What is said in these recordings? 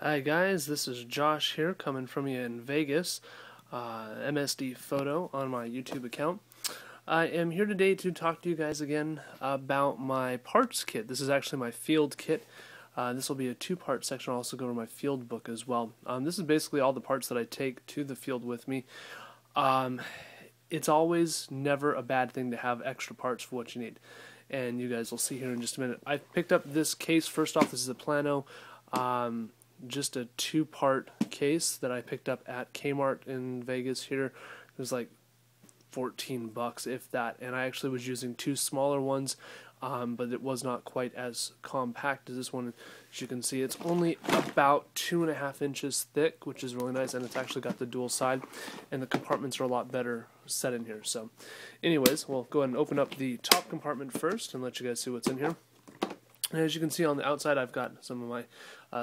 Hi guys, this is Josh here coming from you in Vegas, MSD Photo on my YouTube account. I am here today to talk to you guys again about my parts kit. This is actually my field kit. This will be a two-part section. I'll also go over my field book as well. This is basically all the parts that I take to the field with me. It's always never a bad thing to have extra parts for what you need. And you guys will see here in just a minute. I picked up this case. First off, this is a Plano. Just a two-part case that I picked up at Kmart in Vegas here. It was like 14 bucks, if that, and I actually was using two smaller ones, but it was not quite as compact as this one. As you can see, it's only about 2.5 inches thick, which is really nice, and it's actually got the dual side, and the compartments are a lot better set in here. So anyways, we'll go ahead and open up the top compartment first and let you guys see what's in here. And as you can see on the outside, I've got some of my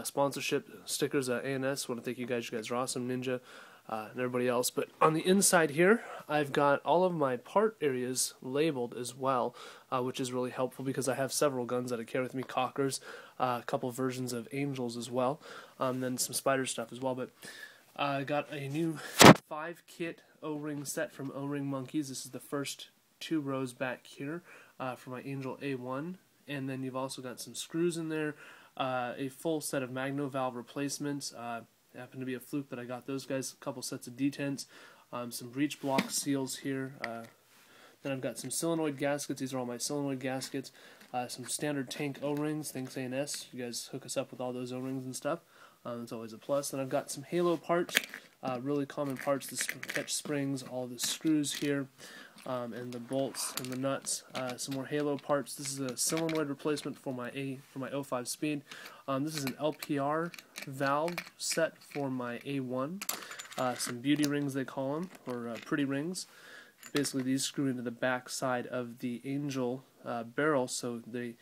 sponsorship stickers at A&S. I want to thank you guys. You guys are awesome, Ninja, and everybody else. But on the inside here, I've got all of my part areas labeled as well, which is really helpful because I have several guns that I carry with me, Cockers, a couple versions of Angels as well, then some Spider stuff as well. But I got a new 5-kit O-ring set from O-Ring Monkeys. This is the first 2 rows back here for my Angel A1. And then you've also got some screws in there, a full set of magno valve replacements. Happened to be a fluke that I got those guys, a couple sets of detents, some breech block seals here. Then I've got some solenoid gaskets. These are all my solenoid gaskets. Some standard tank O-rings, thanks A&S. You guys hook us up with all those O-rings and stuff. It's always a plus. Then I've got some halo parts, really common parts, the catch springs, all the screws here. And the bolts and the nuts, some more halo parts. This is a solenoid replacement for my 05 speed. This is an LPR valve set for my A1. Some beauty rings they call them, or pretty rings. Basically these screw into the back side of the Angel barrel, so they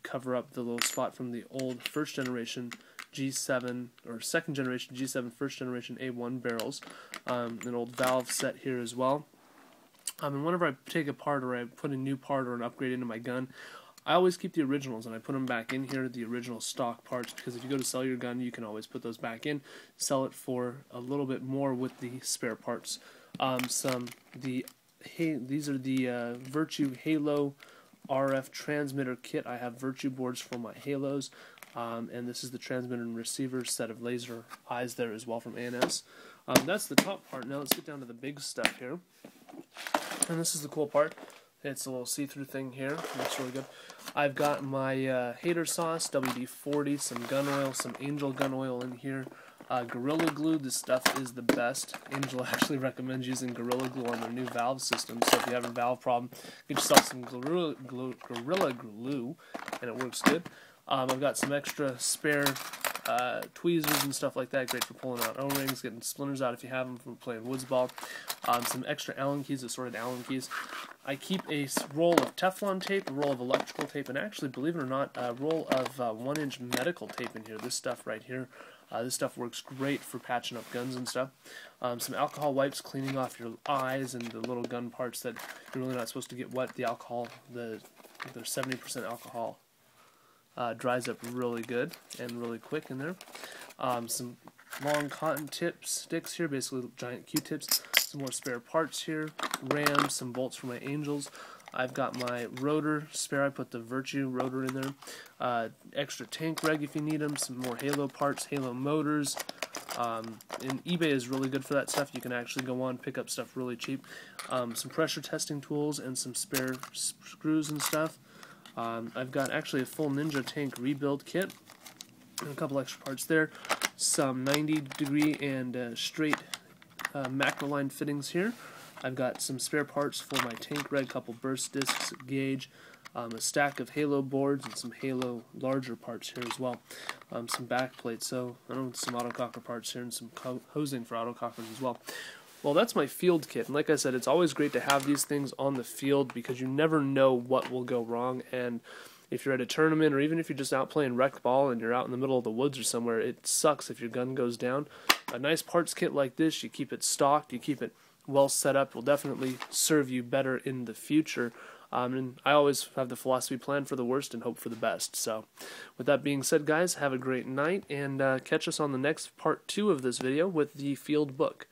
cover up the little spot from the old first generation G7 or second generation G7 first generation A1 barrels. An old valve set here as well. And whenever I take a part or I put a new part or an upgrade into my gun, I always keep the originals and I put them back in here, the original stock parts, because if you go to sell your gun, you can always put those back in, sell it for a little bit more with the spare parts. These are the Virtue Halo RF transmitter kit. I have Virtue boards for my Halos, and this is the transmitter and receiver set of laser eyes there as well from A&S. That's the top part. Now let's get down to the big stuff here. And this is the cool part. It's a little see-through thing here. Looks really good. I've got my hater sauce, WD-40, some gun oil, some Angel gun oil in here. Gorilla Glue, this stuff is the best. Angel actually recommends using Gorilla Glue on their new valve system. So if you have a valve problem, get yourself some Gorilla Glue, and it works good. I've got some extra spare tweezers and stuff like that, great for pulling out O-rings, getting splinters out if you have them from playing woods ball. Some extra Allen keys, assorted Allen keys. I keep a roll of Teflon tape, a roll of electrical tape, and actually, believe it or not, a roll of 1-inch medical tape in here. This stuff right here. This stuff works great for patching up guns and stuff. Some alcohol wipes, cleaning off your eyes and the little gun parts that you're really not supposed to get wet. The alcohol, the 70% alcohol dries up really good and really quick in there. Some long cotton sticks here, basically giant Q-tips. Some more spare parts here, rams, some bolts for my Angels. I've got my rotor spare. I put the Virtue rotor in there. Extra tank reg if you need them. Some more Halo parts, Halo motors. And eBay is really good for that stuff. You can actually go on, pick up stuff really cheap. Some pressure testing tools and some spare screws and stuff. I've got actually a full Ninja tank rebuild kit and a couple extra parts there. Some 90-degree and straight macroline fittings here. I've got some spare parts for my tank red, couple burst discs, gauge, a stack of Halo boards, and some Halo larger parts here as well. Some back plates, so some autococker parts here, and some hosing for autocockers as well. Well, that's my field kit, and like I said, it's always great to have these things on the field because you never know what will go wrong, and if you're at a tournament or even if you're just out playing rec ball and you're out in the middle of the woods or somewhere, it sucks if your gun goes down. A nice parts kit like this, you keep it stocked, you keep it well set up, will definitely serve you better in the future. And I always have the philosophy: plan for the worst and hope for the best. So with that being said, guys, have a great night, and catch us on the next part 2 of this video with the field book.